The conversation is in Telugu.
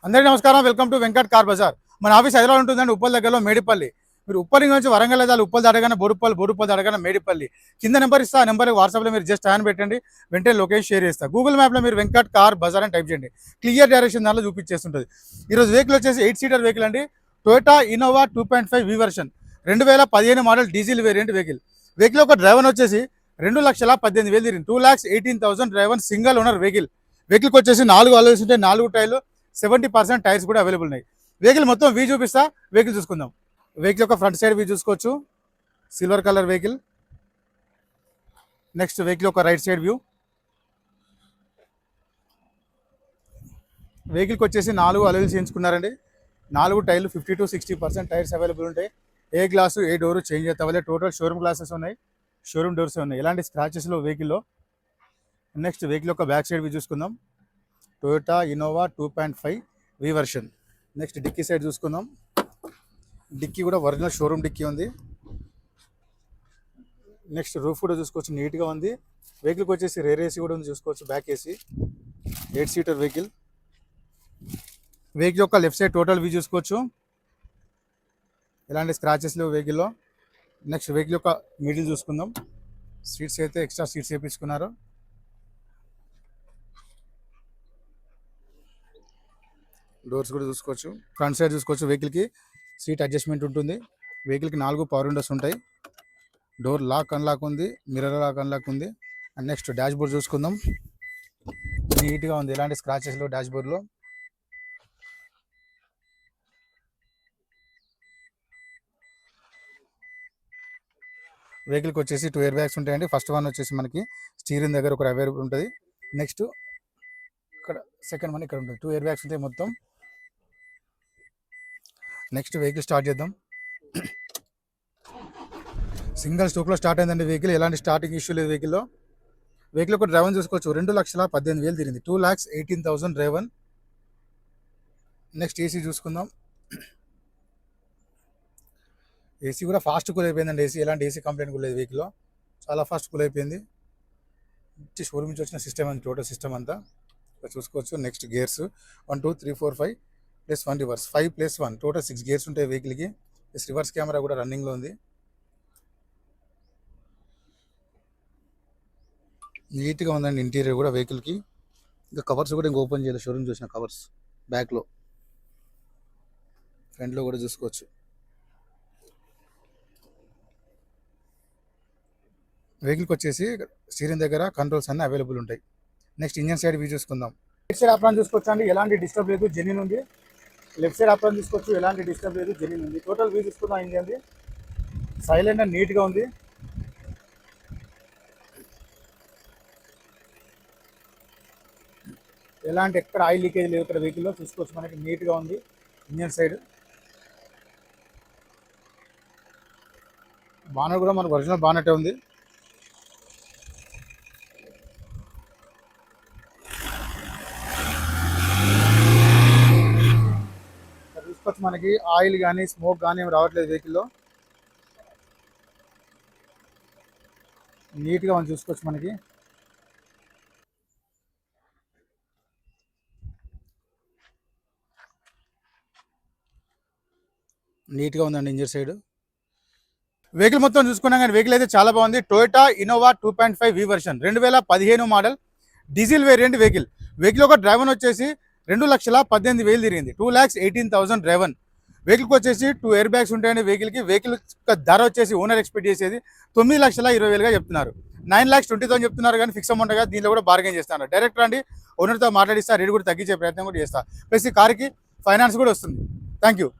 అందరికీ నమస్కారం. Welcome to Venkat car Bazaar. మన ఆఫీస్ హైదరాబాద్ ఉంటుందండి, ఉప్పల్ దగ్గరలో మేడిపల్లి. మీరు ఉప్పల్ నుంచి వరంగల్ వెళ్ళాలి, ఉప్పల్ దాటగానే బోడుపల్లి, బోడుపల్లి దాటగానే మేడిపల్లి. కింద నెంబర్ ఇస్తా, ఆ నెంబర్కి వాట్సాప్లో మీరు జస్ట్ హ్యాండ్ పెట్టండి, వెంటనే లొకేషన్ షేర్ చేస్తా. గూగుల్ మ్యాప్లో మీరు వెంకట్ కార్ బజార్ అని టైప్ చేయండి, క్లియర్ డైరెక్షన్ దాంట్లో చూపించేస్తుంటుంది. ఈరోజు వెహికల్ వచ్చేసి 8 సీటర్ వెహికల్ అండి, Toyota Innova 2.5 V version 2015 model diesel variant vehicle. Vehicle ఒక డ్రైవర్ వచ్చేసి 2,18,000 తిరిగింది, 2,18,000 డ్రైవర్, సింగల్ ఓనర్ వెహికల్. వెహికల్కి వచ్చేసి 4 అలౌన్స్ ఉంటాయి, 4 టైర్లు, 70% టైర్స్ కూడా అవైలబుల్ ఉన్నాయి. వెహికల్ మొత్తం వీ చూపిస్తా, వెహికల్ చూసుకుందాం. వెహికల్ యొక్క ఫ్రంట్ సైడ్ వీ చూసుకోవచ్చు, silver colour vehicle. Next vehicle యొక్క రైట్ సైడ్ వ్యూ. వెహికల్కి వచ్చేసి 4 అలౌన్స్ చేయించుకున్నారండి, 4 టైర్లు, 50 to 60% టైర్స్ అవైలబుల్ ఉంటాయి. ఏ గ్లాసు ఏ డోరు చేంజ్ అవుతాయి, టోటల్ షోరూమ్ గ్లాసెస్ ఉన్నాయి, షోరూమ్ డోర్స్ ఉన్నాయి, ఎలాంటి స్క్రాచెస్లో వెహికల్లో. నెక్స్ట్ వెహికల్ యొక్క బ్యాక్ సైడ్ వ్యూ చూసుకుందాం, Toyota Innova 2.5 V version. Next dickey side చూసుకుందాం, డిక్కీ కూడా ఒరిజినల్ షోరూమ్ డిక్కీ ఉంది. నెక్స్ట్ రూఫ్ కూడా చూసుకోవచ్చు, నీట్గా ఉంది. వెహికల్కి వచ్చేసి రేర్ ఏసీ కూడా ఉంది చూసుకోవచ్చు, back AC. 8 seater vehicle. Vehicle యొక్క లెఫ్ట్ సైడ్ టోటల్ వ్యూ చూసుకోవచ్చు, ఎలాంటి స్క్రాచెస్ లేవు వెహికల్లో. నెక్స్ట్ వెహికల్ యొక్క మిడిల్ చూసుకుందాం, సీట్స్ అయితే ఎక్స్ట్రా సీట్స్ వేయించుకున్నారు. డోర్స్ కూడా చూసుకోవచ్చు, ఫ్రంట్ సైడ్ చూసుకోవచ్చు. వెహికల్కి సీట్ అడ్జస్ట్మెంట్ ఉంటుంది. వెహికల్కి 4 పవర్ విండోస్ ఉంటాయి. డోర్ లాక్ అన్లాక్ ఉంది, మిర్రర్ లాక్ అన్లాక్ ఉంది. అండ్ నెక్స్ట్ డాష్ బోర్డ్ చూసుకుందాం, నీట్గా ఉంది, ఎలాంటి స్క్రాచెస్లో డాష్ బోర్డ్లో. వెహికల్కి వచ్చేసి 2 ఎయిర్ బ్యాగ్స్ ఉంటాయండి. ఫస్ట్ వన్ వచ్చేసి మనకి స్టీరింగ్ దగ్గర ఒక అవైలబుల్ ఉంటుంది. నెక్స్ట్ ఇక్కడ సెకండ్ వన్ ఇక్కడ ఉంటుంది, 2 ఎయిర్ బ్యాగ్స్ ఉంటాయి మొత్తం. నెక్స్ట్ వెహికల్ స్టార్ట్ చేద్దాం. సింగిల్ స్టోక్లో స్టార్ట్ అయిందండి వెహికల్, ఎలాంటి స్టార్టింగ్ ఇష్యూ లేదు వెహికల్లో. వెహికల్ ఒక డ్రైవర్ చూసుకోవచ్చు, 2,18,000 తిరిగింది, 2,18,000 డ్రైవర్. నెక్స్ట్ ఏసీ చూసుకుందాం. ఏసీ కూడా ఫాస్ట్ కూల్ అయిపోయిందండి, ఏసీ ఎలాంటి ఏసీ కంప్లైంట్ కూడా లేదు వెహికల్లో, చాలా ఫాస్ట్ కూల్ అయిపోయింది. షోరూమ్ నుంచి వచ్చిన సిస్టమ్ అంతా, టోటల్ సిస్టమ్ అంతా చూసుకోవచ్చు. Next gears 1 2 3 4 5 +1 reverse, 5 + 1 total 6 gears ఉంటాయి వెహికల్కి. ప్లస్ రివర్స్ కెమెరా కూడా రన్నింగ్లో ఉంది. నీట్గా ఉందండి ఇంటీరియర్ కూడా వెహికల్కి. ఇంకా కవర్స్ కూడా ఇంకా ఓపెన్ చేయలేదు, షోరూమ్ చూసిన కవర్స్ బ్యాక్లో, ఫ్రంట్లో కూడా చూసుకోవచ్చు. వెహికల్కి వచ్చేసి స్టీరింగ్ దగ్గర కంట్రోల్స్ అన్నీ అవైలబుల్ ఉంటాయి. నెక్స్ట్ ఇంజన్ సైడ్ వ్యూ చూసుకుందాం. రైట్ సైడ్ అప్రాన్ చూసుకోవచ్చు అండి, ఎలాంటి డిస్టర్బ్ లేదు, జెన్యూన్ ఉంది. లెఫ్ట్ సైడ్ అప్రాన్ చూసుకోవచ్చు, ఎలాంటి డిస్టర్బ్ లేదు, జెన్యూన్ ఉంది. టోటల్ వ్యూ చూసుకుందాం. ఇంజన్ది సైలెంట్ అండ్ నీట్గా ఉంది. ఎలాంటి ఎక్కడ ఆయిల్ లీకేజ్ లేదు ఇక్కడ వెహికల్లో, చూసుకోవచ్చు మనకి నీట్గా ఉంది. ఇంజన్ సైడ్ బానెట్ కూడా మనకు ఒరిజినల్ బానెటే ఉంది. చూసుకోవచ్చు మనకి ఆయిల్ కానీ స్మోక్ కానీ ఏమి రావట్లేదు వెహికల్లో, నీట్గా మనం చూసుకోవచ్చు. మనకి నీట్గా ఉందండి ఇంజన్ సైడ్. వెహికల్ మొత్తం చూసుకున్నాం కానీ వెహికల్ అయితే చాలా బాగుంది. Toyota Innova 2.5 V version 2015 model diesel variant vehicle. Vehicle ఒక డ్రైవర్ వచ్చేసి 2,18,000 తిరిగింది, 2,18,000 డ్రైవర్. వెహికల్కి వచ్చేసి 2 ఎయిర్ బ్యాగ్స్ ఉంటాయండి వెహికల్కి. వెహికల్ ధర వచ్చేసి ఓనర్ ఎక్స్పెక్ట్ చేసేది 9,20,000గా చెప్తున్నారు, 9,20,000 చెప్తున్నారు కానీ ఫిక్స్ అమౌంట్ గా దీనిలో కూడా బార్గెన్ చేస్తున్నారు. డైరెక్ట్ రండి, ఓనర్తో మాట్లాడిస్తా, రేట్ కూడా తగ్గించే ప్రయత్నం కూడా చేస్తా. ప్లస్ ఈ కార్కి ఫైనాన్స్ కూడా వస్తుంది. Thank you.